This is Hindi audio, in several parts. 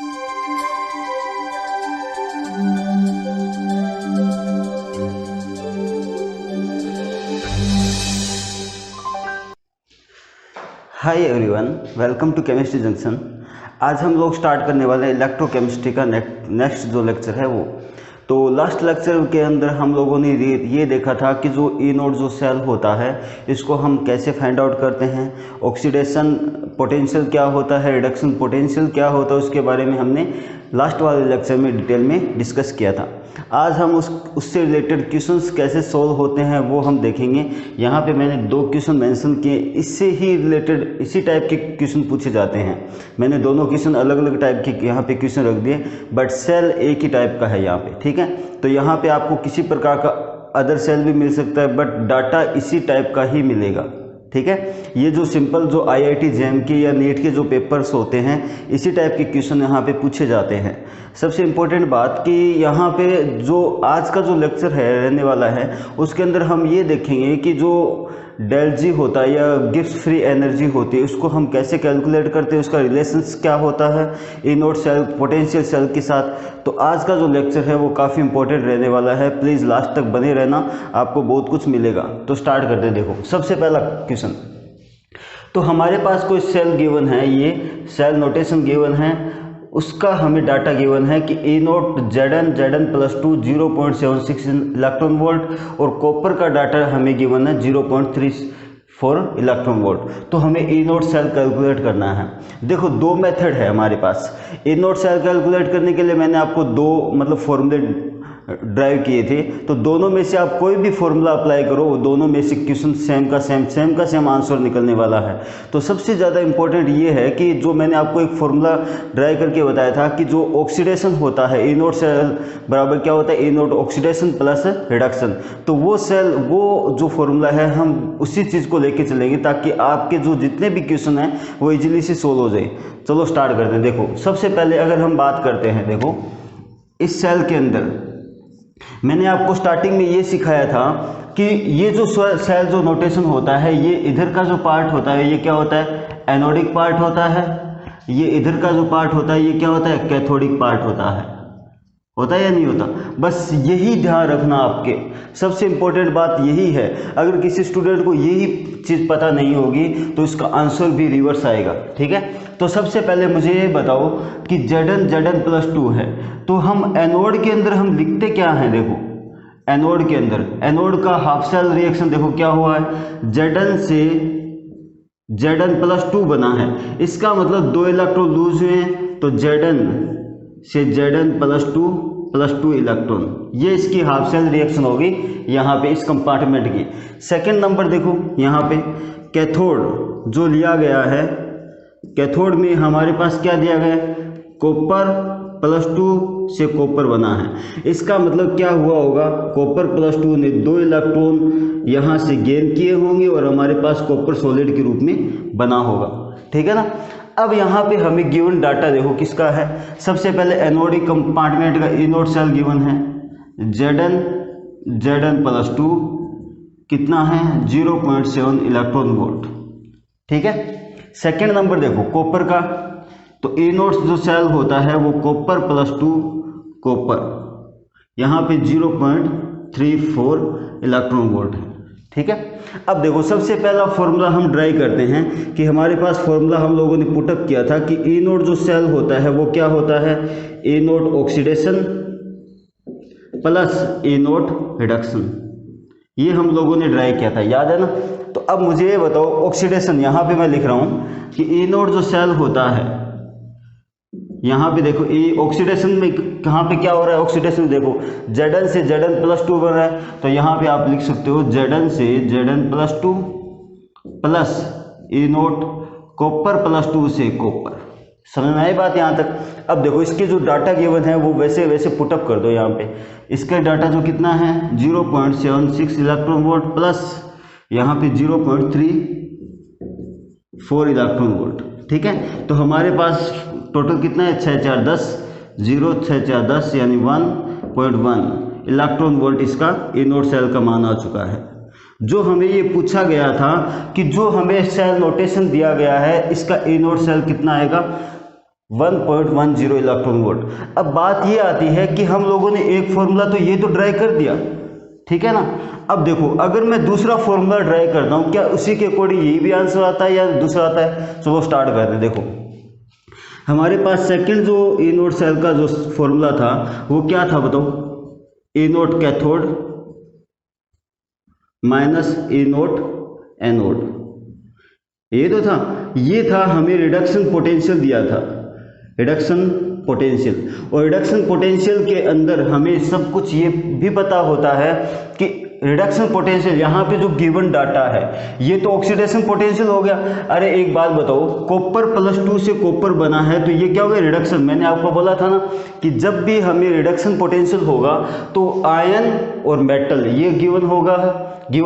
Hi everyone, welcome to chemistry junction. आज हम लोग स्टार्ट करने वाले हैं इलेक्ट्रोकेमिस्ट्री का नेक्स्ट जो लेक्चर है वो। तो लास्ट लेक्चर के अंदर हम लोगों ने ये देखा था कि जो ई नोड जो सेल होता है इसको हम कैसे फाइंड आउट करते हैं, ऑक्सीडेशन पोटेंशियल क्या होता है, रिडक्शन पोटेंशियल क्या होता है, उसके बारे में हमने लास्ट वाले लेक्चर में डिटेल में डिस्कस किया था। आज हम उससे रिलेटेड क्वेश्चंस कैसे सॉल्व होते हैं वो हम देखेंगे। यहाँ पे मैंने 2 क्वेश्चन मेंशन किए, इससे ही रिलेटेड इसी टाइप के क्वेश्चन पूछे जाते हैं। मैंने दोनों क्वेश्चन अलग अलग टाइप के यहाँ पे क्वेश्चन रख दिए, बट सेल एक ही टाइप का है यहाँ पे, ठीक है। तो यहाँ पे आपको किसी प्रकार का अदर सेल भी मिल सकता है, बट डाटा इसी टाइप का ही मिलेगा, ठीक है। ये जो सिंपल जो IIT JEM के या नीट के जो पेपर्स होते हैं इसी टाइप के क्वेश्चन यहाँ पे पूछे जाते हैं। सबसे इम्पोर्टेंट बात कि यहाँ पे जो आज का जो लेक्चर है रहने वाला है उसके अंदर हम ये देखेंगे कि जो डेल जी होता है या गिब्स फ्री एनर्जी होती है उसको हम कैसे कैलकुलेट करते हैं, उसका रिलेशंस क्या होता है E naught cell potential cell के साथ। तो आज का जो लेक्चर है वो काफ़ी इंपॉर्टेंट रहने वाला है, प्लीज़ लास्ट तक बने रहना, आपको बहुत कुछ मिलेगा। तो स्टार्ट करते हैं। देखो सबसे पहला क्वेश्चन, तो हमारे पास कोई सेल गिवन है, ये सेल नोटेशन गिवन है, उसका हमें डाटा गिवन है कि ई नोट Zn +2 0.76 इलेक्ट्रॉन वोल्ट और कॉपर का डाटा हमें गिवन है 0.34 इलेक्ट्रॉन वोल्ट। तो हमें ई नोट सेल कैलकुलेट करना है। देखो 2 मेथड है हमारे पास ई नोट सेल कैलकुलेट करने के लिए। मैंने आपको 2 फॉर्मूले ड्राइव किए थे, तो दोनों में से आप कोई भी फॉर्मूला अप्लाई करो, वो दोनों में से क्वेश्चन सेम का सेम आंसर निकलने वाला है। तो सबसे ज़्यादा इंपॉर्टेंट ये है कि जो मैंने आपको एक फॉर्मूला ड्राइव करके बताया था कि जो ऑक्सीडेशन होता है ई नोट सेल बराबर क्या होता है, ई नोट ऑक्सीडेशन प्लस रिडक्शन। तो वो सेल वो जो फॉर्मूला है हम उसी चीज़ को लेके चलेंगे ताकि आपके जो जितने भी क्वेश्चन हैं वो इजीली से सोल्व हो जाए। चलो स्टार्ट करते हैं। देखो सबसे पहले अगर हम बात करते हैं, देखो इस सेल के अंदर मैंने आपको स्टार्टिंग में ये सिखाया था कि ये जो सेल जो नोटेशन होता है, ये इधर का जो पार्ट होता है ये क्या होता है, एनोडिक पार्ट होता है। ये इधर का जो पार्ट होता है ये क्या होता है, कैथोडिक पार्ट होता है या नहीं होता। बस यही ध्यान रखना, आपके सबसे इंपॉर्टेंट बात यही है। अगर किसी स्टूडेंट को यही चीज़ पता नहीं होगी तो इसका आंसर भी रिवर्स आएगा, ठीक है। तो सबसे पहले मुझे ये बताओ कि Zn +2 है, तो हम एनोड के अंदर हम लिखते क्या हैं। देखो एनोड के अंदर एनोड का हाफ सेल रिएक्शन देखो क्या हुआ है, Zn से Zn +2 बना है। इसका मतलब 2 इलेक्ट्रॉन लूज हुए हैं, तो Zn से Zn +2 इलेक्ट्रॉन, ये इसकी हाफ सेल रिएक्शन होगी यहाँ पे इस कंपार्टमेंट की। सेकंड नंबर देखो यहाँ पे कैथोड जो लिया गया है, कैथोड में हमारे पास क्या दिया गया है, कॉपर +2 से कॉपर बना है। इसका मतलब क्या हुआ होगा, कॉपर +2 ने 2 इलेक्ट्रॉन यहाँ से गेन किए होंगे और हमारे पास कॉपर सॉलिड के रूप में बना होगा, ठीक है ना। अब यहाँ पे हमें गिवन डाटा देखो किसका है। सबसे पहले एनोडिक कंपार्टमेंट का ई नोट सेल गिवन है, Zn +2 कितना है 0.7 इलेक्ट्रॉन वोल्ट, ठीक है। सेकेंड नंबर देखो कॉपर का, तो ई नोट जो सेल होता है वो कॉपर +2 कॉपर, यहाँ पे 0.34 इलेक्ट्रॉन वोल्ट है, ठीक है। अब देखो सबसे पहला फॉर्मूला हम ड्राई करते हैं कि हमारे पास फॉर्मूला हम लोगों ने पुटअप किया था कि ई नोट जो सेल होता है वो क्या होता है, ई नोट ऑक्सीडेशन प्लस ई नोट रिडक्शन। ये हम लोगों ने ड्राई किया था, याद है ना। तो अब मुझे ये बताओ ऑक्सीडेशन, यहाँ पे मैं लिख रहा हूँ कि ई नोट जो सेल होता है, यहाँ पे देखो ये ऑक्सीडेशन में कहाँ पे क्या हो रहा है, ऑक्सीडेशन देखो Zn से Zn +2 बन रहा है, तो यहाँ पे आप लिख सकते हो Zn से Zn +2 प्लस ई नोट कॉपर +2 से कॉपर। समझ में आई बात यहाँ तक। अब देखो इसके जो डाटा गिवन है वो वैसे पुटअप कर दो यहाँ पे। इसका डाटा जो कितना है 0.76 इलेक्ट्रॉन वोल्ट प्लस यहाँ पे 0.34 इलेक्ट्रॉन वोल्ट, ठीक है। तो हमारे पास टोटल कितना है 6 4 10, 0 6 4 10 यानी 1.1 इलेक्ट्रॉन वोल्ट इसका ई नोट सेल का मान आ चुका है। जो हमें ये पूछा गया था कि जो हमें सेल नोटेशन दिया गया है इसका ई नोट सेल कितना आएगा, 1.10 इलेक्ट्रॉन वोल्ट। अब बात ये आती है कि हम लोगों ने एक फॉर्मूला तो ये तो ड्राई कर दिया, ठीक है ना। अब देखो अगर मैं दूसरा फॉर्मूला ड्राई करता हूँ, क्या उसी के अकॉर्डिंग यही भी आंसर आता है या दूसरा आता है? चलो स्टार्ट करते हैं। देखो हमारे पास सेकंड जो ए नोड सेल का जो फॉर्मूला था वो क्या था बताओ? ए नोट कैथोड माइनस ए नोट एनोड, ये तो था। ये था, हमें रिडक्शन पोटेंशियल दिया था, रिडक्शन पोटेंशियल। और रिडक्शन पोटेंशियल के अंदर हमें सब कुछ ये भी पता होता है कि रिडक्शन पोटेंशियल यहाँ पे जो गिवन डाटा है ये तो ऑक्सीडेशन पोटेंशियल हो गया। अरे एक बात बताओ, कॉपर +2 से कॉपर बना है तो ये क्या हो गया? रिडक्शन। मैंने आपको बोला था ना कि जब भी हमें रिडक्शन पोटेंशियल होगा तो आयन और मेटल ये गिवन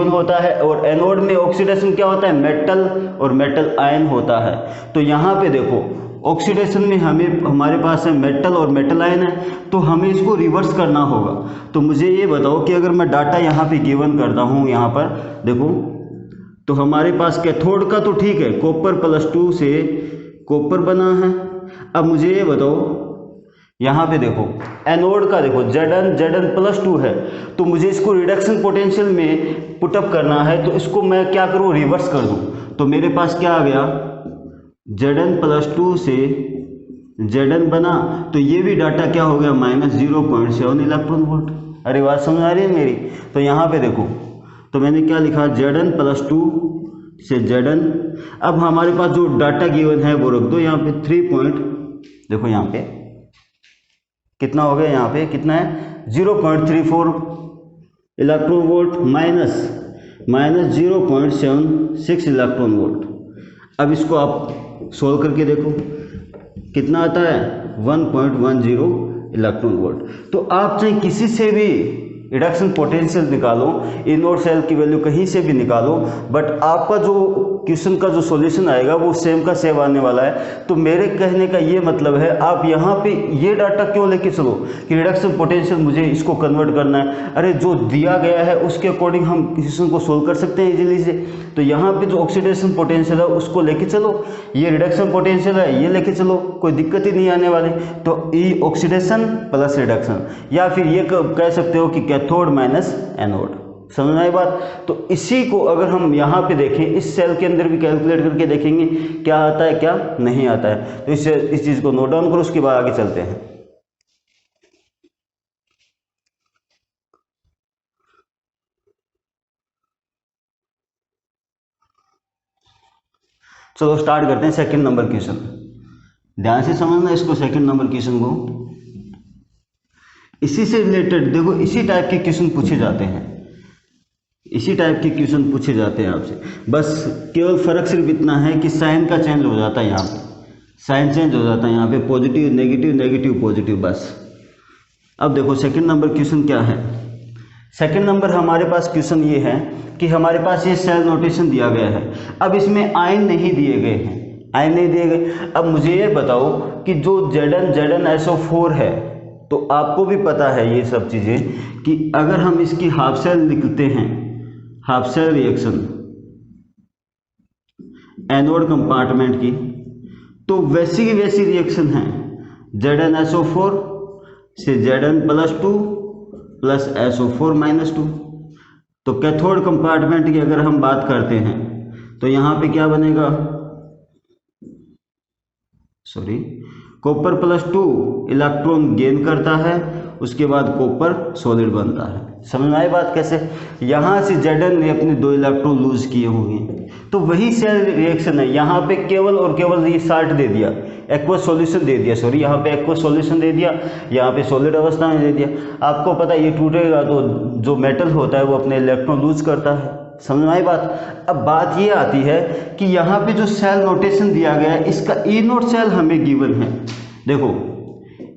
होता है, और एनोड में ऑक्सीडेशन क्या होता है? मेटल और मेटल आयन होता है। तो यहाँ पे देखो ऑक्सीडेशन में हमारे पास है मेटल और मेटल आयन है, तो हमें इसको रिवर्स करना होगा। तो मुझे ये बताओ कि अगर मैं डाटा यहाँ पे गिवन करता हूँ, यहाँ पर देखो तो हमारे पास कैथोड का तो ठीक है, कॉपर +2 से कॉपर बना है। अब मुझे ये बताओ यहाँ पे देखो एनोड का देखो Zn+2 है, तो मुझे इसको रिडक्शन पोटेंशियल में पुटअप करना है, तो इसको मैं क्या करूँ? रिवर्स कर दूँ। तो मेरे पास क्या आ गया? Zn+2 से Zn बना, तो ये भी डाटा क्या हो गया? -0.7 इलेक्ट्रॉन वोल्ट। अरे बात समझ आ रही है मेरी? तो यहाँ पे देखो, तो मैंने क्या लिखा? Zn+2 से Zn। अब हमारे पास जो डाटा गिवन है वो रख दो यहाँ पे देखो यहाँ पे कितना हो गया? यहाँ पे कितना है? 0.34 electron volt minus -0.76 electron volt. अब इसको आप सोल्व करके देखो कितना आता है? 1.10 इलेक्ट्रॉन वोल्ट। तो आप चाहे किसी से भी रिडक्शन पोटेंशियल निकालो, ए नोड सेल की वैल्यू कहीं से भी निकालो, बट आपका जो क्वेश्चन का जो सॉल्यूशन आएगा वो सेम का सेम आने वाला है। तो मेरे कहने का ये मतलब है, आप यहाँ पे ये डाटा क्यों लेके चलो कि रिडक्शन पोटेंशियल मुझे इसको कन्वर्ट करना है? अरे जो दिया गया है उसके अकॉर्डिंग हम क्वेश्चन को सोल्व कर सकते हैं इजीली से। तो यहाँ पे जो ऑक्सीडेशन पोटेंशियल है उसको लेके चलो, ये रिडक्शन पोटेंशियल है ये लेके चलो, कोई दिक्कत ही नहीं आने वाली। तो ई ऑक्सीडेशन प्लस रिडक्शन, या फिर ये कह सकते हो कि कैथोड माइनस एनोड। समझ आई बात? तो इसी को अगर हम यहाँ पे देखें, इस सेल के अंदर भी कैलकुलेट करके देखेंगे क्या आता है क्या नहीं आता है। तो इस चीज़ को नोट डाउन करो, उसके बाद आगे चलते हैं। चलो स्टार्ट करते हैं सेकंड नंबर क्वेश्चन। ध्यान से समझना इसको, सेकंड नंबर क्वेश्चन को। इसी से रिलेटेड देखो, इसी टाइप के क्वेश्चन पूछे जाते हैं, इसी टाइप के क्वेश्चन पूछे जाते हैं आपसे। बस केवल फर्क सिर्फ इतना है कि साइन का चेंज हो जाता है, यहाँ पे साइन चेंज हो जाता है, यहाँ पे पॉजिटिव नेगेटिव नेगेटिव पॉजिटिव बस। अब देखो सेकंड नंबर क्वेश्चन क्या है। सेकंड नंबर हमारे पास क्वेश्चन ये है कि हमारे पास ये सेल नोटेशन दिया गया है। अब इसमें आयन नहीं दिए गए हैं, आयन नहीं दिए गए। अब मुझे ये बताओ कि जो ZnSO4 है, तो आपको भी पता है ये सब चीज़ें कि अगर हम इसकी हाफ सेल लिखते हैं, half cell reaction anode compartment की, तो वैसी की वैसी रिएक्शन है ZnSO4 से Zn+2 प्लस SO4-2। तो कैथोड कंपार्टमेंट की अगर हम बात करते हैं तो यहाँ पे क्या बनेगा? सॉरी, कॉपर +2 इलेक्ट्रॉन गेन करता है, उसके बाद कॉपर सॉलिड बनता है। समझ में आई बात कैसे? यहाँ से Zn ने अपने 2 इलेक्ट्रॉन लूज किए होंगे, तो वही सेल रिएक्शन है। यहाँ पे केवल और केवल ये साल्ट दे दिया, एक्वस सॉल्यूशन दे दिया, सॉरी यहाँ पे एक्वस सॉल्यूशन दे दिया, यहाँ पे सॉलिड अवस्था में दे दिया। आपको पता है ये टूटेगा तो जो मेटल होता है वो अपने इलेक्ट्रॉन लूज करता है। समझ में आई बात? अब बात ये आती है कि यहाँ पे जो सेल नोटेशन दिया गया है, इसका ई नोट सेल हमें गिवन है। देखो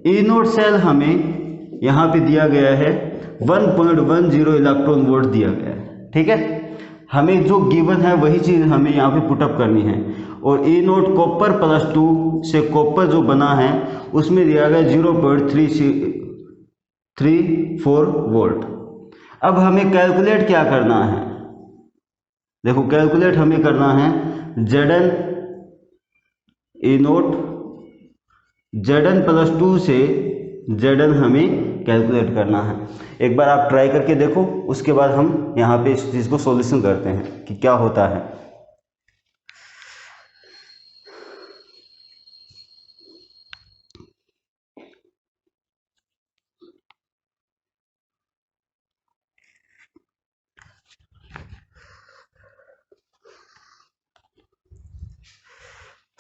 ई नोट सेल हमें यहाँ पे दिया गया है 1.10 इलेक्ट्रॉन वोल्ट दिया गया है, ठीक है। हमें जो गिवन है वही चीज़ हमें यहाँ पे पुटअप करनी है। और ई नोट कॉपर +2 से कॉपर जो बना है उसमें दिया गया 0.34 वोल्ट। अब हमें कैलकुलेट क्या करना है? देखो कैलकुलेट हमें करना है Zn ई नोट Zn प्लस 2 से Zn हमें कैलकुलेट करना है। एक बार आप ट्राई करके देखो, उसके बाद हम यहाँ पे इस चीज़ को सॉल्यूशन करते हैं कि क्या होता है।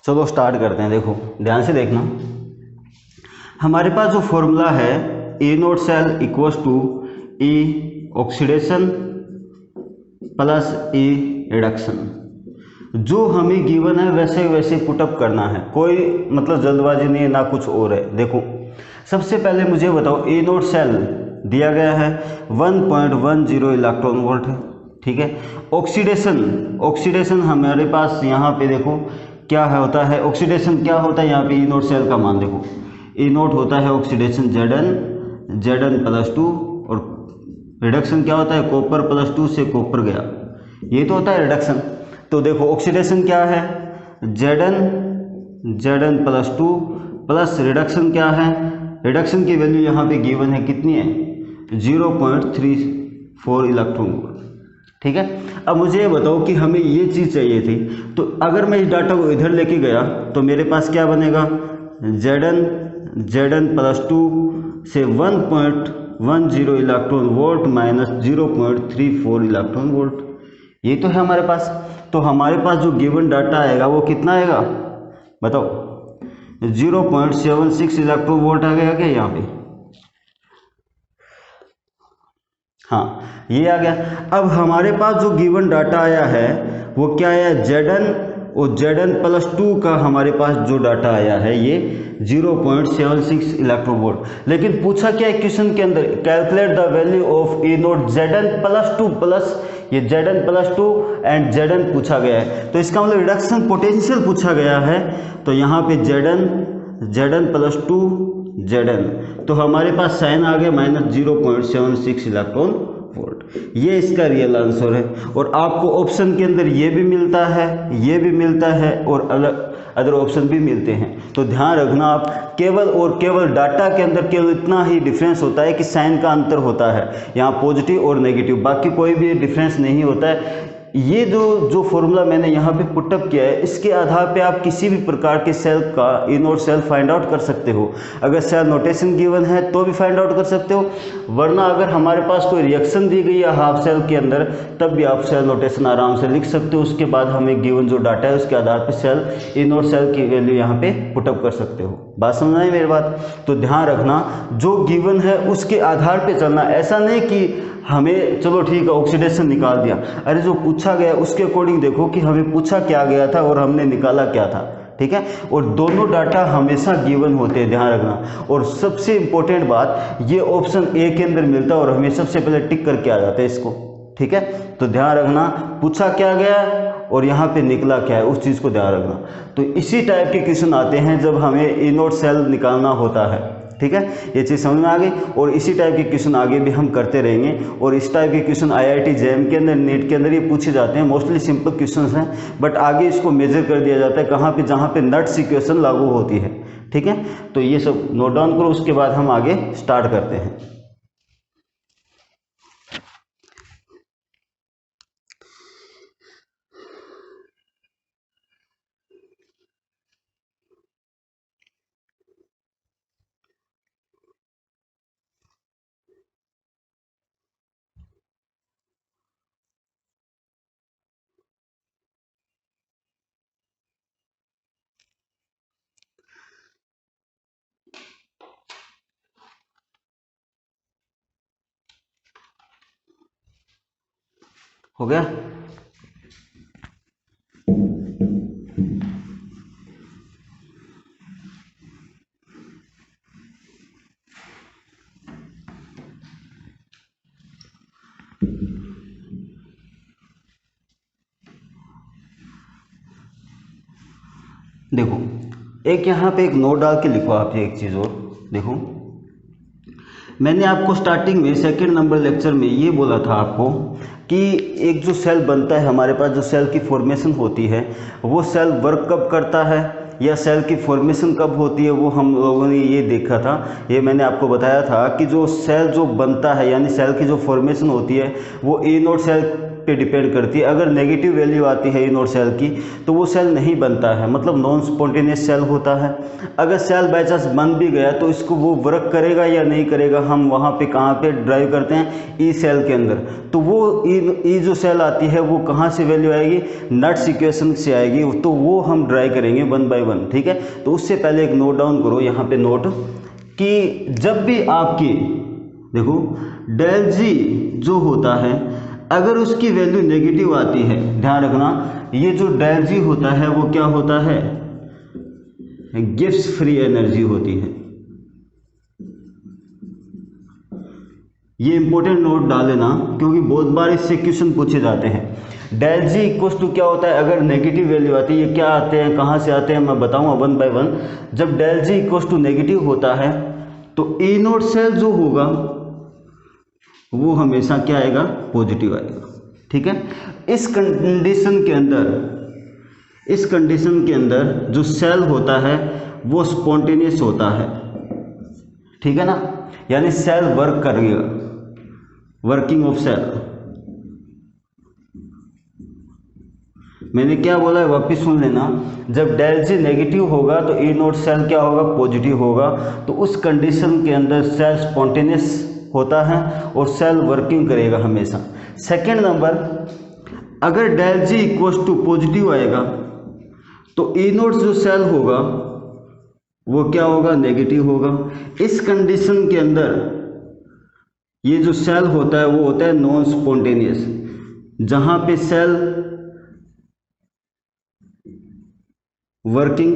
चलो स्टार्ट करते हैं। देखो ध्यान से देखना, हमारे पास जो फॉर्मूला है E note cell equals to E oxidation plus E reduction, जो हमें गिवन है वैसे वैसे पुटअप करना है, कोई मतलब जल्दबाजी नहीं है ना कुछ और है। देखो सबसे पहले मुझे बताओ, ए नोट सेल दिया गया है 1.10 इलेक्ट्रॉन वोल्ट है, ठीक है। ऑक्सीडेशन हमारे पास यहाँ पे देखो क्या है होता है, ऑक्सीडेशन क्या होता है यहाँ पे, ई नोट सेल का मान देखो, ई नोट होता है ऑक्सीडेशन Zn प्लस 2, और रिडक्शन क्या होता है, कॉपर प्लस 2 से कॉपर गया, ये तो होता है रिडक्शन। तो देखो ऑक्सीडेशन क्या है, Zn प्लस 2 प्लस रिडक्शन क्या है, रिडक्शन की वैल्यू यहाँ पे गिवन है, कितनी है 0.34 इलेक्ट्रॉन वोल्ट, ठीक है। अब मुझे ये बताओ कि हमें ये चीज़ चाहिए थी, तो अगर मैं इस डाटा को इधर लेके गया तो मेरे पास क्या बनेगा, Zn प्लस 2 से 1.10 electron volt minus 0.34 electron volt, ये तो है हमारे पास। तो हमारे पास जो गिवन डाटा आएगा वो कितना आएगा बताओ, 0.76 इलेक्ट्रॉन वोल्ट आ गया क्या यहाँ पे, हाँ ये आ गया। अब हमारे पास जो गिवन डाटा आया है वो क्या आया, Zn और Zn प्लस 2 का हमारे पास जो डाटा आया है ये 0.76 इलेक्ट्रॉन वोल्ट। लेकिन पूछा क्या है क्वेश्चन के अंदर, calculate the value of A note Zn plus 2 plus ये Zn प्लस 2 एंड Zn पूछा गया है, तो इसका मतलब रिडक्शन पोटेंशियल पूछा गया है। तो यहाँ पे Zn प्लस 2 Zn, तो हमारे पास साइन आ गया माइनस 0.76 इलेक्ट्रॉन वोल्ट, ये इसका रियल आंसर है। और आपको ऑप्शन के अंदर ये भी मिलता है, ये भी मिलता है और अलग अदर ऑप्शन भी मिलते हैं। तो ध्यान रखना आप, केवल और केवल डाटा के अंदर केवल इतना ही डिफरेंस होता है कि साइन का अंतर होता है, यहाँ पॉजिटिव और नेगेटिव, बाकी कोई भी डिफरेंस नहीं होता है। ये जो फॉर्मूला मैंने यहाँ पे पुटअप किया है, इसके आधार पे आप किसी भी प्रकार के सेल का ई नोट सेल फाइंड आउट कर सकते हो। अगर सेल नोटेशन गिवन है तो भी फाइंड आउट कर सकते हो, वरना अगर हमारे पास कोई रिएक्शन दी गई है हाफ सेल के अंदर तब भी आप सेल नोटेशन आराम से लिख सकते हो। उसके बाद हमें गिवन जो डाटा है उसके आधार पर सेल ई नोट सेल की वैल्यू यहाँ पे पुटअप कर सकते हो। बात समझ आई मेरी बात? तो ध्यान रखना, जो गिवन है उसके आधार पर चलना, ऐसा नहीं कि हमें चलो ठीक है ऑक्सीडेशन निकाल दिया, अरे जो पूछा गया उसके अकॉर्डिंग देखो कि हमें पूछा क्या गया था और हमने निकाला क्या था, ठीक है। और दोनों डाटा हमेशा गिवन होते हैं, ध्यान रखना। और सबसे इंपॉर्टेंट बात, ये ऑप्शन ए के अंदर मिलता है और हमें सबसे पहले टिक करके आ जाता है इसको, ठीक है। तो ध्यान रखना, पूछा क्या गया और यहाँ पे निकला क्या है, उस चीज़ को ध्यान रखना। तो इसी टाइप के क्वेश्चन आते हैं जब हमें ई नोट सेल निकालना होता है, ठीक है। ये चीज़ समझ में आ गई। और इसी टाइप के क्वेश्चन आगे भी हम करते रहेंगे। और इस टाइप के क्वेश्चन IIT JEM के अंदर, नेट के अंदर ये पूछे जाते हैं। मोस्टली सिंपल क्वेश्चंस हैं, बट आगे इसको मेजर कर दिया जाता है कहाँ पे, जहाँ पे नट्स इक्वेशन लागू होती है, ठीक है। तो ये सब नोट डाउन करो, उसके बाद हम आगे स्टार्ट करते हैं। हो गया? देखो एक यहाँ पे एक नोट डाल के लिखो आप, एक चीज़ और देखो, मैंने आपको स्टार्टिंग में सेकंड नंबर लेक्चर में ये बोला था आपको कि एक जो सेल बनता है हमारे पास, जो सेल की फॉर्मेशन होती है, वो सेल वर्क कब करता है, या सेल की फॉर्मेशन कब होती है वो हम लोगों ने ये देखा था। ये मैंने आपको बताया था कि जो सेल जो बनता है यानी सेल की जो फॉर्मेशन होती है वो ए नोड सेल पे डिपेंड करती है। अगर नेगेटिव वैल्यू आती है ए नोड सेल की तो वो सेल नहीं बनता है, मतलब नॉन स्पॉन्टेनियस सेल होता है। अगर सेल बाई चांस बन भी गया तो इसको वो वर्क करेगा या नहीं करेगा, हम वहाँ पे कहाँ पे ड्राइव करते हैं, ई सेल के अंदर। तो वो ई जो सेल आती है वो कहाँ से वैल्यू आएगी, नट्स इक्वेशन से आएगी, तो वो हम ड्राइव करेंगे 1 बाय 1, ठीक है। तो उससे पहले एक नोट डाउन करो यहाँ पे नोट कि जब भी आपकी देखो डेल जी जो होता है अगर उसकी वैल्यू नेगेटिव आती है, ध्यान रखना ये जो डेल जी होता है वो क्या होता है, गिब्स फ्री एनर्जी होती है। ये इंपॉर्टेंट नोट डाल लेना क्योंकि बहुत बार इससे क्वेश्चन पूछे जाते हैं। डेल जी इक्वल्स टू क्या होता है, अगर नेगेटिव वैल्यू आती है, ये क्या आते हैं कहाँ से आते हैं मैं बताऊंगा 1 बाय 1। जब del G equals to negative होता है तो ए नोड सेल जो होगा वो हमेशा क्या आएगा, पॉजिटिव आएगा, ठीक है। इस कंडीशन के अंदर जो सेल होता है वो स्पॉन्टेनियस होता है, ठीक है ना, यानी सेल वर्क करेगा, वर्किंग ऑफ सेल। मैंने क्या बोला है वापिस सुन लेना, जब डेल जी नेगेटिव होगा तो ए नोड सेल क्या होगा, पॉजिटिव होगा। तो उस कंडीशन के अंदर सेल स्पॉन्टेनियस होता है और सेल वर्किंग करेगा हमेशा। सेकेंड नंबर, अगर del G equals to positive आएगा तो ए नोड जो सेल होगा वो क्या होगा, नेगेटिव होगा। इस कंडीशन के अंदर ये जो सेल होता है वो होता है नॉन स्पॉन्टेनियस, जहां पे सेल वर्किंग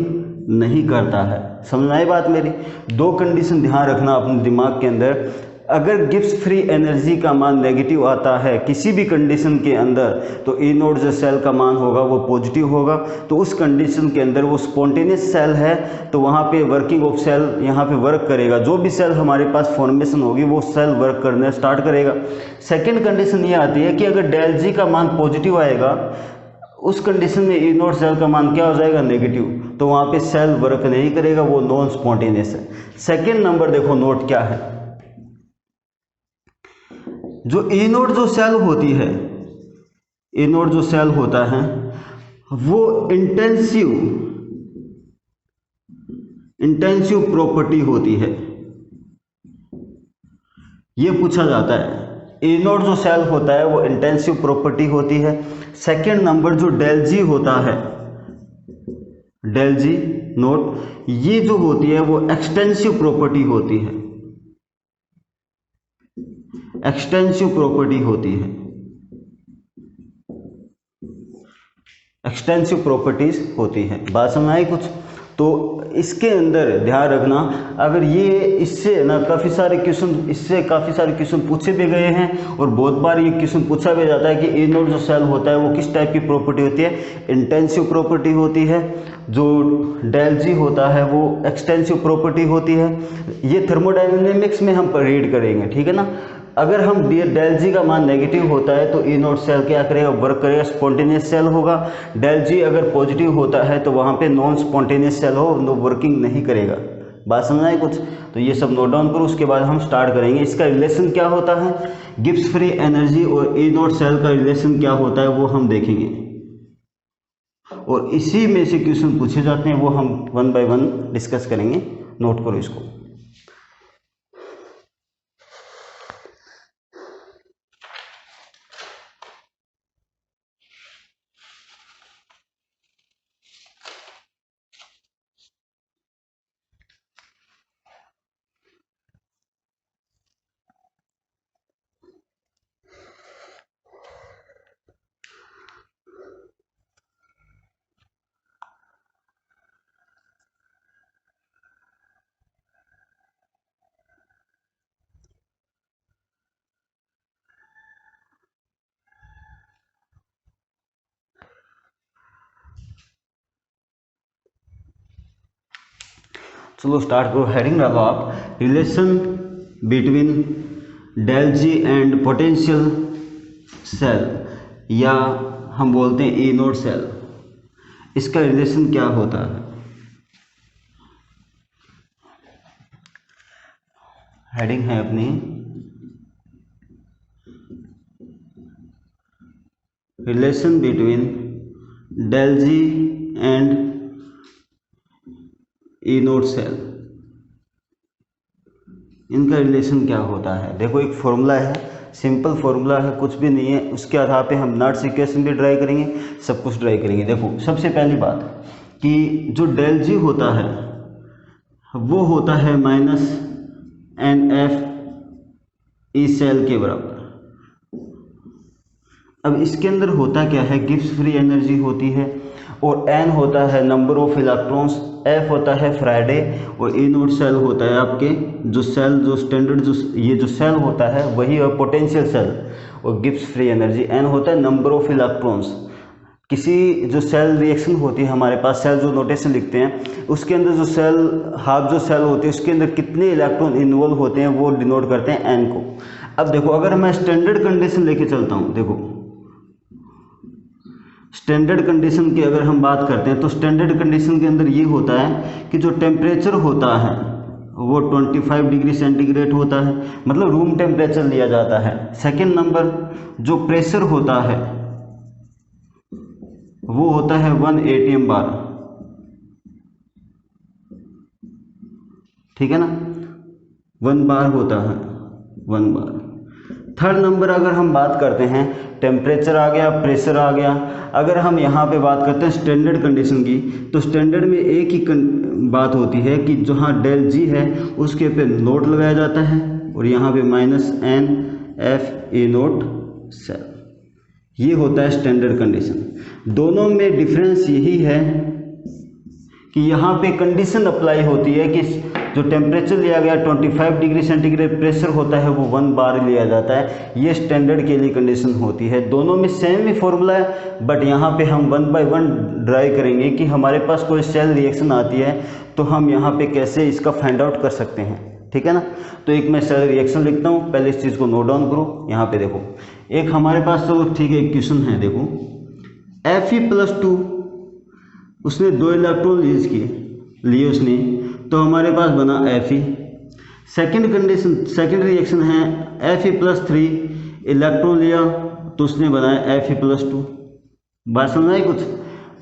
नहीं करता है। समझ आई बात मेरी। दो कंडीशन ध्यान रखना अपने दिमाग के अंदर, अगर गिब्स फ्री एनर्जी का मान नेगेटिव आता है किसी भी कंडीशन के अंदर तो ए नोड जो सेल का मान होगा वो पॉजिटिव होगा। तो उस कंडीशन के अंदर वो स्पॉन्टेनियस सेल है तो वहाँ पे वर्किंग ऑफ सेल यहाँ पे वर्क करेगा, जो भी सेल हमारे पास फॉर्मेशन होगी वो सेल वर्क करने स्टार्ट करेगा। सेकेंड कंडीशन ये आती है कि अगर डेल जी का मान पॉजिटिव आएगा उस कंडीशन में ए नोड सेल का मान क्या हो जाएगा, नेगेटिव, तो वहाँ पे सेल वर्क नहीं करेगा, वो नॉन स्पॉन्टेनियस है। सेकेंड नंबर देखो नोट क्या है, जो ए नोड जो सेल होती है, ए नोड जो सेल होता है वो इंटेंसिव प्रॉपर्टी होती है। ये पूछा जाता है, ए नोड जो सेल होता है वो इंटेंसिव प्रॉपर्टी होती है। सेकेंड नंबर जो डेल जी होता है, डेल जी नोट, ये जो होती है वो एक्सटेंसिव प्रॉपर्टी होती है, एक्सटेंसिव प्रॉपर्टी होती है, एक्सटेंसिव प्रॉपर्टीज होती है। बात समझ आई कुछ। तो इसके अंदर ध्यान रखना, अगर ये इससे ना काफ़ी सारे क्वेश्चन पूछे भी गए हैं और बहुत बार ये क्वेश्चन पूछा भी जाता है कि ए नोड जो सेल होता है वो किस टाइप की प्रॉपर्टी होती है, इंटेंसिव प्रॉपर्टी होती है। जो डेल जी होता है वो एक्सटेंसिव प्रॉपर्टी होती है। ये थर्मोडायनेमिक्स में हम रीड करेंगे, ठीक है ना। अगर हम डेल जी का मान नेगेटिव होता है तो ए नोड सेल क्या करेगा, वर्क करेगा, स्पॉन्टेनियस सेल होगा। डेल जी अगर पॉजिटिव होता है तो वहाँ पे नॉन स्पॉन्टेनियस सेल हो, नो वर्किंग नहीं करेगा। बात समझ आए कुछ। तो ये सब नोट डाउन करो, उसके बाद हम स्टार्ट करेंगे। इसका रिलेशन क्या होता है, गिब्स फ्री एनर्जी और ए नोड सेल का रिलेशन क्या होता है वो हम देखेंगे, और इसी में से क्वेश्चन पूछे जाते हैं, वो हम 1 बाय 1 डिस्कस करेंगे। नोट करो इसको। चलो स्टार्ट करो। हेडिंग डालो आप, relation between del G and potential cell, या हम बोलते हैं ए नोड सेल। इसका रिलेशन क्या होता है, हेडिंग है अपनी relation between del G and E naught cell. इनका रिलेशन क्या होता है? देखो एक फॉर्मूला है, सिंपल फॉर्मूला है, कुछ भी नहीं है। उसके आधार पे हम नॉट्स इक्वेशन भी ड्राई करेंगे, सब कुछ ड्राई करेंगे। देखो सबसे पहली बात कि जो डेल जी होता है वो होता है minus n F E cell के बराबर। अब इसके अंदर होता क्या है, गिब्स फ्री एनर्जी होती है, और एन होता है नंबर ऑफ इलेक्ट्रॉन्स, एफ होता है फ्राइडे, और ई नोड सेल होता है आपके जो सेल, जो स्टैंडर्ड जो ये जो सेल होता है वही है पोटेंशियल सेल, और गिब्स फ्री एनर्जी एन होता है नंबर ऑफ इलेक्ट्रॉन्स। किसी जो सेल रिएक्शन होती है हमारे पास, सेल जो नोटेशन लिखते हैं उसके अंदर जो सेल हाफ जो सेल होती है उसके अंदर कितने इलेक्ट्रॉन इन्वॉल्व होते हैं वो डिनोट करते हैं एन को। अब देखो अगर मैं स्टैंडर्ड कंडीशन लेके चलता हूँ, देखो स्टैंडर्ड कंडीशन की अगर हम बात करते हैं तो स्टैंडर्ड कंडीशन के अंदर ये होता है कि जो टेम्परेचर होता है वो 25 डिग्री सेंटीग्रेड होता है, मतलब रूम टेम्परेचर लिया जाता है। सेकंड नंबर जो प्रेशर होता है वो होता है 1 atm बार, ठीक है ना, 1 बार होता है, 1 बार। थर्ड नंबर अगर हम बात करते हैं, टेम्परेचर आ गया, प्रेशर आ गया। अगर हम यहाँ पे बात करते हैं स्टैंडर्ड कंडीशन की, तो स्टैंडर्ड में एक ही बात होती है कि जहाँ डेल जी है उसके पे नोट लगाया जाता है, और यहाँ पे minus n F E note cell, ये होता है स्टैंडर्ड कंडीशन। दोनों में डिफरेंस यही है कि यहाँ पे कंडीशन अप्लाई होती है कि जो टेम्परेचर लिया गया 25 डिग्री सेंटीग्रेड, प्रेशर होता है वो 1 बार लिया जाता है, ये स्टैंडर्ड के लिए कंडीशन होती है। दोनों में सेम ही फॉर्मूला है, बट यहाँ पे हम 1 बाय 1 ड्राई करेंगे कि हमारे पास कोई सेल रिएक्शन आती है तो हम यहाँ पे कैसे इसका फाइंड आउट कर सकते हैं, ठीक है ना। तो एक मैं सेल रिएक्शन लिखता हूँ, पहले इस चीज़ को नोट डाउन करो। यहाँ पे देखो एक हमारे पास तो ठीक है एक क्वेश्चन है, देखो Fe+2 उसने 2 इलेक्ट्रॉन यूज लिए उसने, तो हमारे पास बना Fe। Second condition, second reaction है Fe+3 इलेक्ट्रॉन लिया तो उसने बनाया Fe+2। बात समझ आई कुछ?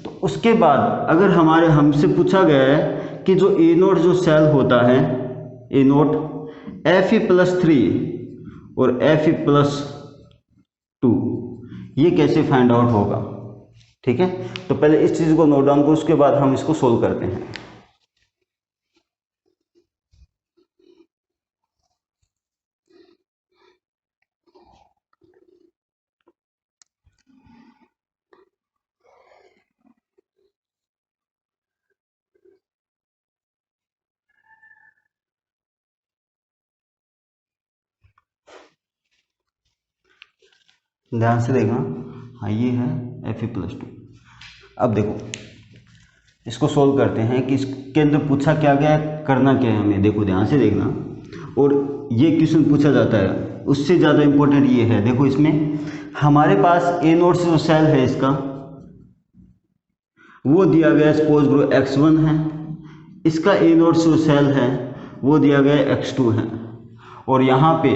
तो उसके बाद अगर हमसे पूछा गया है कि जो ए नोट जो सेल होता है, ए नोट Fe+3 और Fe+2 ये कैसे फाइंड आउट होगा, ठीक है। तो पहले इस चीज़ को नोट डाउन करो, उसके बाद हम इसको सोल्व करते हैं। ध्यान से देखना, हाँ ये है Fe+2। अब देखो इसको सोल्व करते हैं कि इसके अंदर पूछा क्या गया है, करना क्या है हमें। देखो ध्यान से देखना, और ये क्वेश्चन पूछा जाता है, उससे ज़्यादा इम्पोर्टेंट ये है। देखो इसमें हमारे पास ए नोट से जो सेल है इसका वो दिया गया, सपोज करो x1 है, इसका ए नोट से जो सेल है वो दिया गया x2 है, और यहाँ पे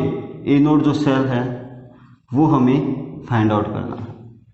ए नोट जो सेल है वो हमें फाइंड आउट करना है।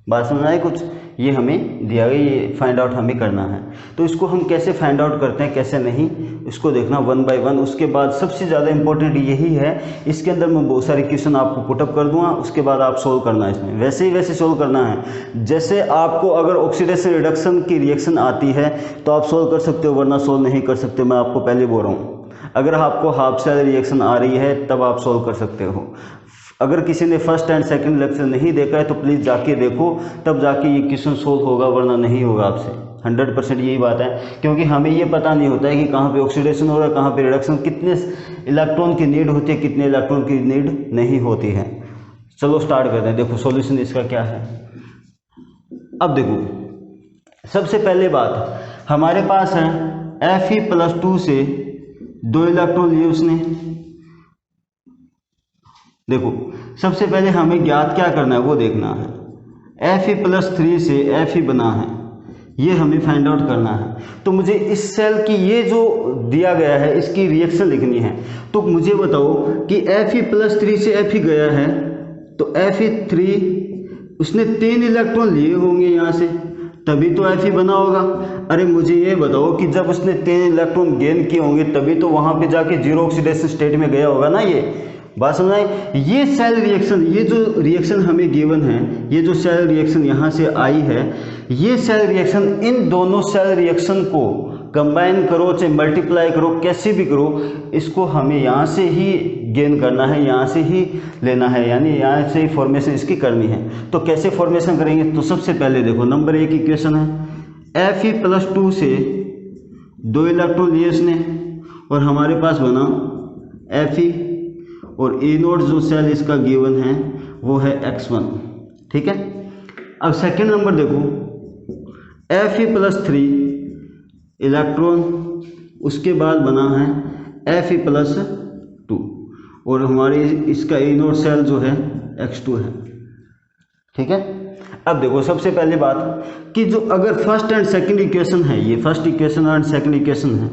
बात समझ आए कुछ? ये हमें दिया गया, ये फाइंड आउट हमें करना है। तो इसको हम कैसे फाइंड आउट करते हैं कैसे नहीं, इसको देखना 1 बाय 1। उसके बाद सबसे ज़्यादा इंपॉर्टेंट यही है, इसके अंदर मैं बहुत सारे क्वेश्चन आपको पुटअप कर दूंगा, उसके बाद आप सोल्व करना है। इसमें वैसे ही वैसे सोल्व करना है, जैसे आपको अगर ऑक्सीडेशन रिडक्शन की रिएक्शन आती है तो आप सोल्व कर सकते हो, वरना सोल्व नहीं कर सकते। मैं आपको पहले बोल रहा हूँ, अगर आपको हाफ सेल रिएक्शन आ रही है तब आप सोल्व कर सकते हो। अगर किसी ने फर्स्ट एंड सेकंड लेक्चर नहीं देखा है तो प्लीज़ जाके देखो, तब जाके ये क्वेश्चन सोल्व होगा, वरना नहीं होगा आपसे। 100% यही बात है, क्योंकि हमें ये पता नहीं होता है कि कहाँ पे ऑक्सीडेशन हो रहा है, कहाँ पे रिडक्शन, कितने इलेक्ट्रॉन की नीड होती है, कितने इलेक्ट्रॉन की नीड नहीं होती है। चलो स्टार्ट करते हैं। देखो सॉल्यूशन इसका क्या है। अब देखो सबसे पहले बात हमारे पास है Fe+2 से 2 इलेक्ट्रॉन लिए उसने। देखो सबसे पहले हमें ज्ञात क्या करना है वो देखना है। Fe+3 से Fe बना है, ये हमें फाइंड आउट करना है। तो मुझे इस सेल की ये जो दिया गया है इसकी रिएक्शन लिखनी है। तो मुझे बताओ कि Fe+3 से Fe गया है, तो Fe3 उसने 3 इलेक्ट्रॉन लिए होंगे यहाँ से, तभी तो Fe बना होगा। अरे मुझे ये बताओ कि जब उसने 3 इलेक्ट्रॉन गेन किए होंगे तभी तो वहाँ पे जाके जीरो ऑक्सीडेशन स्टेट में गया होगा ना। ये बात समझ आई। ये सेल रिएक्शन, ये जो रिएक्शन हमें गिवन है, ये जो सेल रिएक्शन यहाँ से आई है, ये सेल रिएक्शन, इन दोनों सेल रिएक्शन को कंबाइन करो चाहे मल्टीप्लाई करो, कैसे भी करो, इसको हमें यहाँ से ही गेन करना है, यहाँ से ही लेना है, यानी यहाँ से ही फॉर्मेशन इसकी करनी है। तो कैसे फॉर्मेशन करेंगे? तो सबसे पहले देखो नंबर 1 इक्वेशन है, Fe+2 से 2 इलेक्ट्रॉन लिए इसने और हमारे पास बना Fe, और E0 जो सेल इसका गिवन है वो है x1, ठीक है। अब सेकंड नंबर देखो, Fe+3 इलेक्ट्रॉन, उसके बाद बना है Fe+2 और हमारी इसका E0 सेल जो है x2 है, ठीक है। अब देखो सबसे पहले बात कि जो अगर फर्स्ट एंड सेकंड इक्वेशन है, ये first equation and second equation है,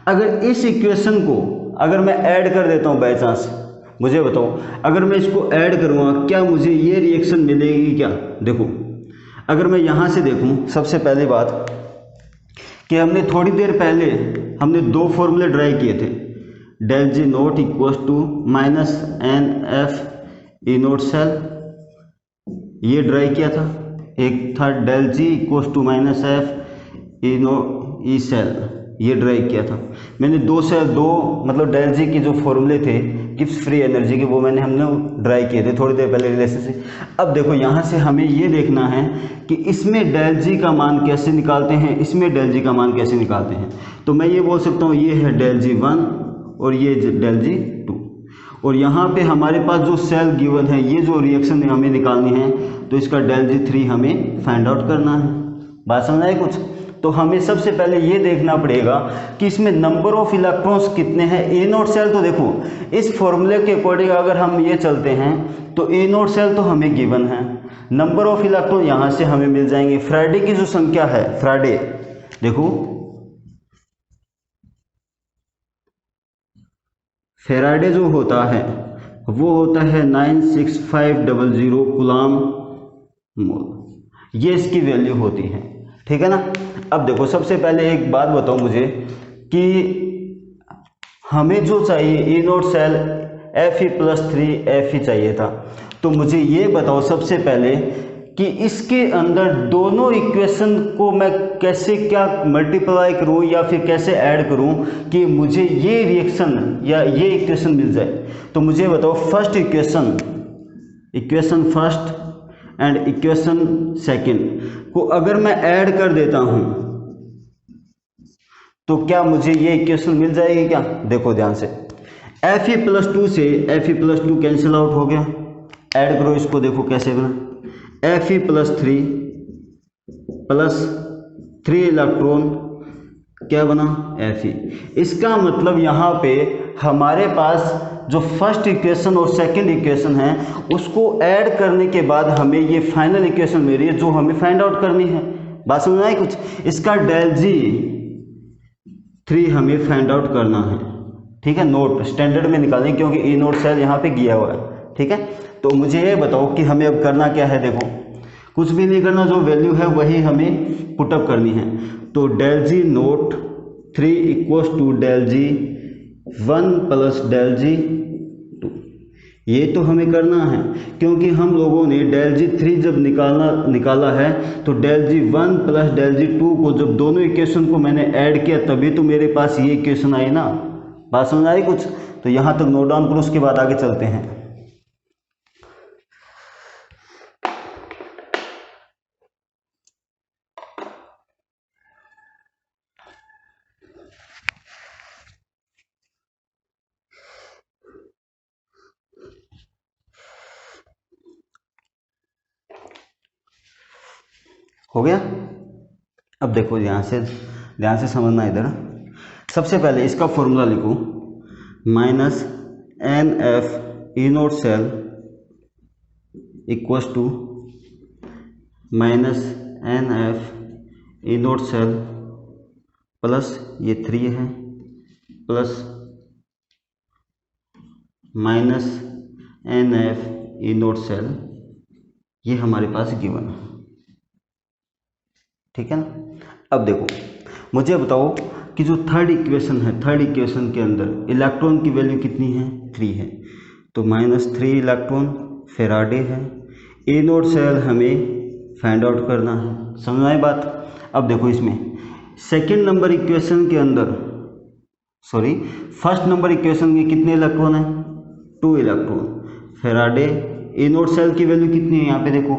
अगर इस इक्वेशन को अगर मैं ऐड कर देता हूँ बाय चांस, मुझे बताओ अगर मैं इसको ऐड करूँगा क्या मुझे ये रिएक्शन मिलेगी क्या? देखो अगर मैं यहाँ से देखूँ, सबसे पहली बात कि हमने थोड़ी देर पहले हमने 2 फॉर्मूले ड्राई किए थे, ∆G0 = -NF E0 सेल, ये ड्राई किया था। एक था ∆G = -F E सेल, ये ड्राई किया था। मैंने दो मतलब ∆G के जो फॉर्मूले थे गिब्स फ्री एनर्जी के, वो हमने ड्राई किए थे थोड़ी देर पहले रिलेशन से। अब देखो यहाँ से हमें ये देखना है कि इसमें ∆G का मान कैसे निकालते हैं, इसमें ∆G का मान कैसे निकालते हैं। तो मैं ये बोल सकता हूँ ये है ∆G1 और ये ∆G2, और यहाँ पे हमारे पास जो सेल गिवन है, ये जो रिएक्शन हमें निकालनी है, तो इसका ∆G3 हमें फाइंड आउट करना है। बात समझ आई कुछ? तो हमें सबसे पहले ये देखना पड़ेगा कि इसमें नंबर ऑफ इलेक्ट्रॉन्स कितने हैं। E0 सेल तो देखो इस फॉर्मूले के अकॉर्डिंग अगर हम ये चलते हैं तो E0 सेल तो हमें गिवन है, नंबर ऑफ इलेक्ट्रॉन यहाँ से हमें मिल जाएंगे। फ्राइडे की जो संख्या है, फ्राइडे देखो फेराडे जो होता है वो होता है 96500 कूलम मोल, ये इसकी वैल्यू होती है, ठीक है ना। अब देखो सबसे पहले एक बात बताओ मुझे कि हमें जो चाहिए E0 सेल Fe+3 Fe चाहिए था, तो मुझे ये बताओ सबसे पहले कि इसके अंदर दोनों इक्वेशन को मैं कैसे क्या मल्टीप्लाई करूं या फिर कैसे ऐड करूं कि मुझे ये रिएक्शन या ये इक्वेशन मिल जाए। तो मुझे बताओ first equation first and equation second को अगर मैं ऐड कर देता हूं तो क्या मुझे ये इक्वेशन मिल जाएगी क्या? देखो ध्यान से, Fe+2 से Fe+2 कैंसिल आउट हो गया, ऐड करो इसको, देखो कैसे बना Fe+3 प्लस 3 इलेक्ट्रॉन क्या बना Fe। इसका मतलब यहाँ पे हमारे पास जो फर्स्ट इक्वेशन और सेकंड इक्वेशन है उसको ऐड करने के बाद हमें ये फाइनल इक्वेशन मिल रही है जो हमें फाइंड आउट करनी है। बात समझ आई कुछ? इसका ∆G3 हमें फाइंड आउट करना है, ठीक है। नोट स्टैंडर्ड में निकालें क्योंकि E0 सेल यहाँ पे गया हुआ है, ठीक है। तो मुझे ये बताओ कि हमें अब करना क्या है। देखो कुछ भी नहीं करना, जो वैल्यू है वही हमें पुटअप करनी है। तो ∆G0 3 = ∆G1 + ∆G2, ये तो हमें करना है क्योंकि हम लोगों ने ∆G3 जब निकाला है तो ∆G1 + ∆G2 को जब दोनों इक्वेशन को मैंने ऐड किया तभी तो मेरे पास ये इक्वेशन आई ना। बात समझ आई कुछ? तो यहाँ तक नोट डाउन करो, उसके बाद आगे चलते हैं। हो गया? अब देखो ध्यान से समझना इधर। सबसे पहले इसका फॉर्मूला लिखो, -NF E0 सेल = -NF ई नोट सेल प्लस ये 3 है प्लस माइनस NF ई नोट सेल, ये हमारे पास गिवन है। ठीक है ना। अब देखो मुझे बताओ कि जो थर्ड इक्वेशन है, थर्ड इक्वेशन के अंदर इलेक्ट्रॉन की वैल्यू कितनी है, 3 है, तो -3 इलेक्ट्रॉन फेराडे है। ए नोट सेल हमें फाइंड आउट करना है, समझ आई बात। अब देखो इसमें सेकेंड नंबर इक्वेशन के अंदर, सॉरी फर्स्ट नंबर इक्वेशन में कितने इलेक्ट्रॉन है, 2 इलेक्ट्रॉन फेराडे। ए नोट सेल की वैल्यू कितनी है, यहाँ पे देखो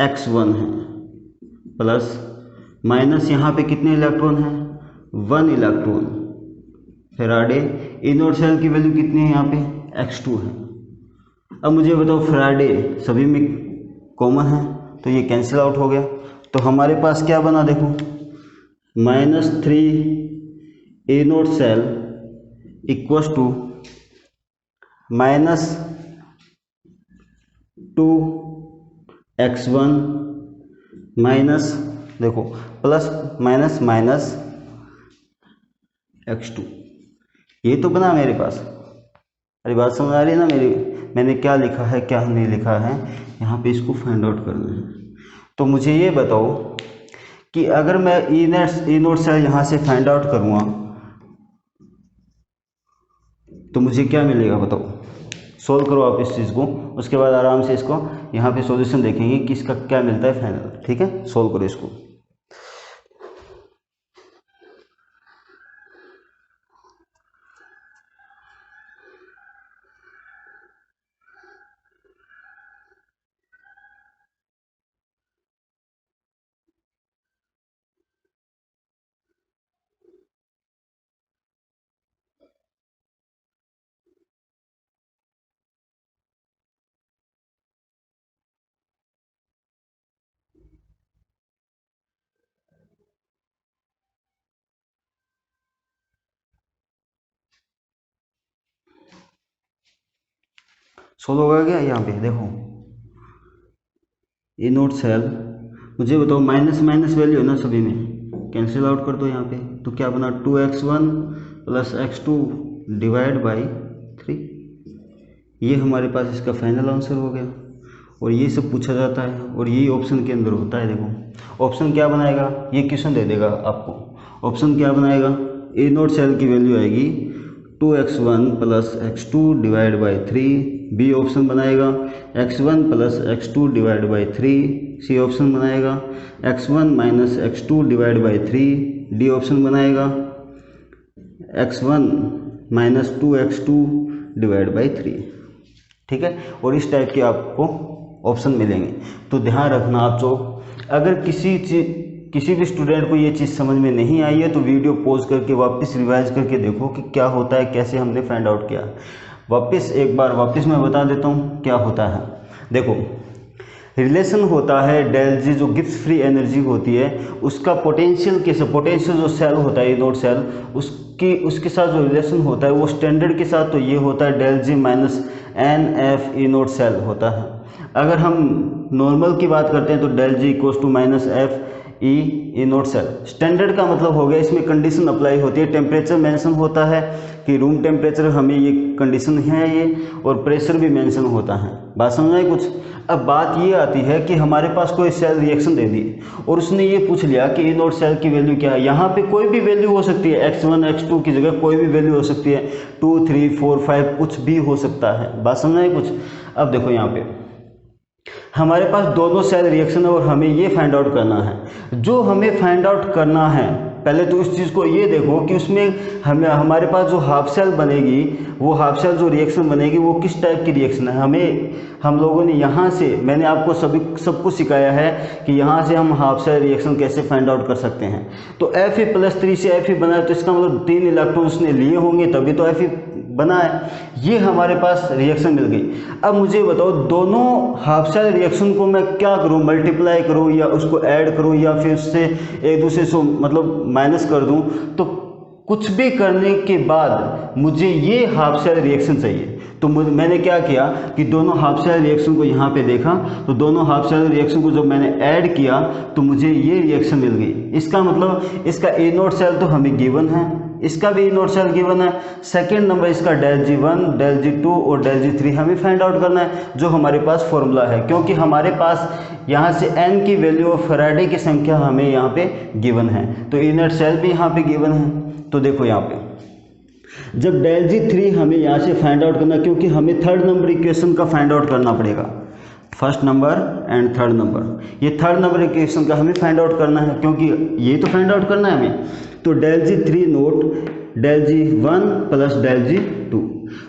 x1 है प्लस माइनस यहाँ पे कितने इलेक्ट्रॉन है, 1 इलेक्ट्रॉन फेराडे। ए नोट सेल की वैल्यू कितनी है, यहाँ पे x2 है। अब मुझे बताओ फेराडे सभी में कॉमन है तो ये कैंसिल आउट हो गया, तो हमारे पास क्या बना देखो, -3 E note cell equals to -2 x1 minus देखो प्लस माइनस माइनस x2, ये तो बना मेरे पास। अरे बात समझ आ रही है ना मेरी, मैंने क्या लिखा है क्या नहीं लिखा है, यहाँ पे इसको फाइंड आउट करना है। तो मुझे ये बताओ कि अगर मैं ई नोट सेल यहाँ से फाइंड आउट करूँगा तो मुझे क्या मिलेगा बताओ। सोल्व करो आप इस चीज़ को, उसके बाद आराम से इसको यहाँ पे सॉल्यूशन देखेंगे कि इसका क्या मिलता है फाइनल। ठीक है, सोल्व करो इसको। सोल्व होगा क्या, यहाँ पे देखो ए नोट सेल, मुझे बताओ माइनस माइनस वैल्यू है ना सभी में, कैंसिल आउट कर दो यहाँ पे, तो क्या बना 2x1 plus x2 divide by 3। ये हमारे पास इसका फाइनल आंसर हो गया। और ये सब पूछा जाता है और यही ऑप्शन के अंदर होता है। देखो ऑप्शन क्या बनाएगा, ये क्वेश्चन दे देगा आपको, ऑप्शन क्या बनाएगा, ए नोट सेल की वैल्यू आएगी 2x1 plus x2 divide by 3। B option बनाएगा x1 plus x2 divide by 3। C option बनाएगा x1 minus x2 divide by 3। D option बनाएगा x1 minus 2x2 divide by 3। ठीक है, और इस टाइप के आपको ऑप्शन मिलेंगे। तो ध्यान रखना आप जो, अगर किसी भी स्टूडेंट को ये चीज़ समझ में नहीं आई है तो वीडियो पॉज करके वापस रिवाइज करके देखो कि क्या होता है, कैसे हमने फाइंड आउट किया। एक बार वापस मैं बता देता हूँ क्या होता है। देखो रिलेशन होता है डेल जी, जो गिब्स फ्री एनर्जी होती है उसका पोटेंशियल के साथ, पोटेंशियल जो सेल होता है ए नोट सेल, उसके साथ जो रिलेशन होता है वो स्टैंडर्ड के साथ तो ये होता है del G minus n F E note cell होता है। अगर हम नॉर्मल की बात करते हैं तो del G equals to minus F E note cell. Standard का मतलब हो गया, इसमें कंडीशन अप्लाई होती है, टेम्परेचर मेंशन होता है कि रूम टेम्परेचर हमें ये कंडीशन है ये, और प्रेशर भी मेंशन होता है। बात समझ आई कुछ। अब बात ये आती है कि हमारे पास कोई सेल रिएक्शन दे दी और उसने ये पूछ लिया कि ए नोट सेल की वैल्यू क्या है। यहाँ पे कोई भी वैल्यू हो सकती है, x1 x2 की जगह कोई भी वैल्यू हो सकती है, 2 3 4 5 कुछ भी हो सकता है। बात समझ आई कुछ। अब देखो यहाँ पे हमारे पास दोनों सेल रिएक्शन है और हमें ये फाइंड आउट करना है। जो हमें फाइंड आउट करना है, पहले तो इस चीज़ को ये देखो कि उसमें हमारे पास जो हाफ सेल बनेगी, वो हाफ सेल जो रिएक्शन बनेगी वो किस टाइप की रिएक्शन है। हम लोगों ने यहाँ से, मैंने आपको सब कुछ सिखाया है कि यहाँ से हम हाफ सेल रिएक्शन कैसे फाइंड आउट कर सकते हैं। तो Fe+3 से Fe बना है तो इसका मतलब 3 इलेक्ट्रॉन उसने लिए होंगे तभी तो Fe बना है। ये हमारे पास रिएक्शन मिल गई। अब मुझे बताओ दोनों हाफ सेल रिएक्शन को मैं क्या करूं, मल्टीप्लाई करूं या उसको ऐड करूं या फिर उससे एक दूसरे से मतलब माइनस कर दूं। तो कुछ भी करने के बाद मुझे ये हाफ शेल रिएक्शन चाहिए। तो मैंने क्या किया कि दोनों हाफ शेल रिएक्शन को यहाँ पे देखा, तो दोनों हाफ शेल रिएक्शन को जब मैंने ऐड किया तो मुझे ये रिएक्शन मिल गई। इसका मतलब इसका ए नोट शेल तो हमें गिवन है, इसका भी ए नोट शेल गिवन है। सेकेंड नंबर इसका डेल G1, डेल G2 और डेल G3 हमें फाइंड आउट करना है, जो हमारे पास फॉर्मूला है, क्योंकि हमारे पास यहाँ से n की वैल्यू और फैराडे की संख्या हमें यहाँ पे गिवन है, तो ए नोट शेल भी यहाँ पे गिवन है। तो देखो यहाँ पे जब डेल G3 हमें यहाँ से फाइंड आउट करना, क्योंकि हमें थर्ड नंबर इक्वेशन का फाइंड आउट करना पड़ेगा, first number and third number, ये थर्ड नंबर इक्वेशन का हमें फाइंड आउट करना है, क्योंकि ये तो फाइंड आउट करना है हमें। तो del G3 not del G1 plus del G2,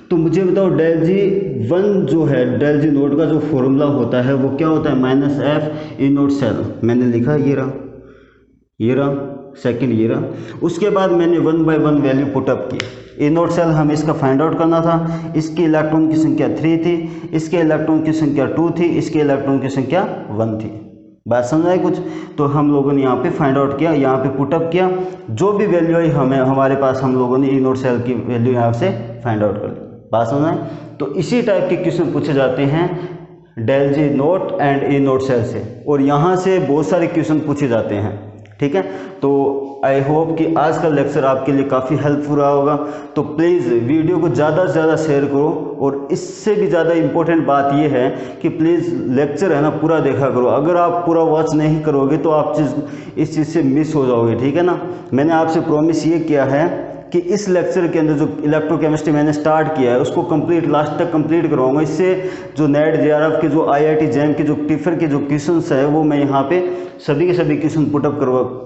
तो मुझे बताओ डेल G1 जो है डेल G नोट का जो फॉर्मूला होता है वो क्या होता है, minus F E note cell. मैंने लिखा ये रहा सेकंड ये रहा। उसके बाद मैंने 1 बाय 1 वैल्यू पुटअप की। ए नोट सेल हमें इसका फाइंड आउट करना था, इसके इलेक्ट्रॉन की संख्या 3 थी, इसके इलेक्ट्रॉन की संख्या 2 थी, इसके इलेक्ट्रॉन की संख्या 1 थी। बात समझ आई कुछ? तो हम लोगों ने यहाँ पे फाइंड आउट किया, यहाँ पे पुटअप किया, जो भी वैल्यू आई हमारे पास हम लोगों ने ए नोट सेल की वैल्यू यहाँ से फाइंड आउट कर ली। बात समझ आई? तो इसी टाइप के क्वेश्चन पूछे जाते हैं del G not and E note cell से, और यहाँ से बहुत सारे क्वेश्चन पूछे जाते हैं। ठीक है, तो आई होप कि आज का लेक्चर आपके लिए काफ़ी हेल्पफुल रहा होगा। तो प्लीज़ वीडियो को ज़्यादा से ज़्यादा शेयर करो, और इससे भी ज़्यादा इम्पोर्टेंट बात यह है कि प्लीज़ लेक्चर है ना पूरा देखा करो। अगर आप पूरा वॉच नहीं करोगे तो आप इस चीज़ से मिस हो जाओगे। ठीक है ना, मैंने आपसे प्रॉमिस ये किया है कि इस लेक्चर के अंदर जो इलेक्ट्रोकेमिस्ट्री मैंने स्टार्ट किया है उसको कंप्लीट लास्ट तक कंप्लीट करवाऊंगा। इससे जो नेट JRF के जो IIT JAM के जो टिफर के जो क्वेश्चंस है वो मैं यहाँ पे सभी के सभी क्वेश्चन पुटअप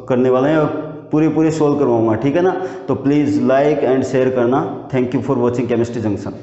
करने वाले हैं और पूरे सॉल्व करवाऊंगा। ठीक है ना, तो प्लीज़ लाइक एंड शेयर करना। Thank you for watching chemistry junction.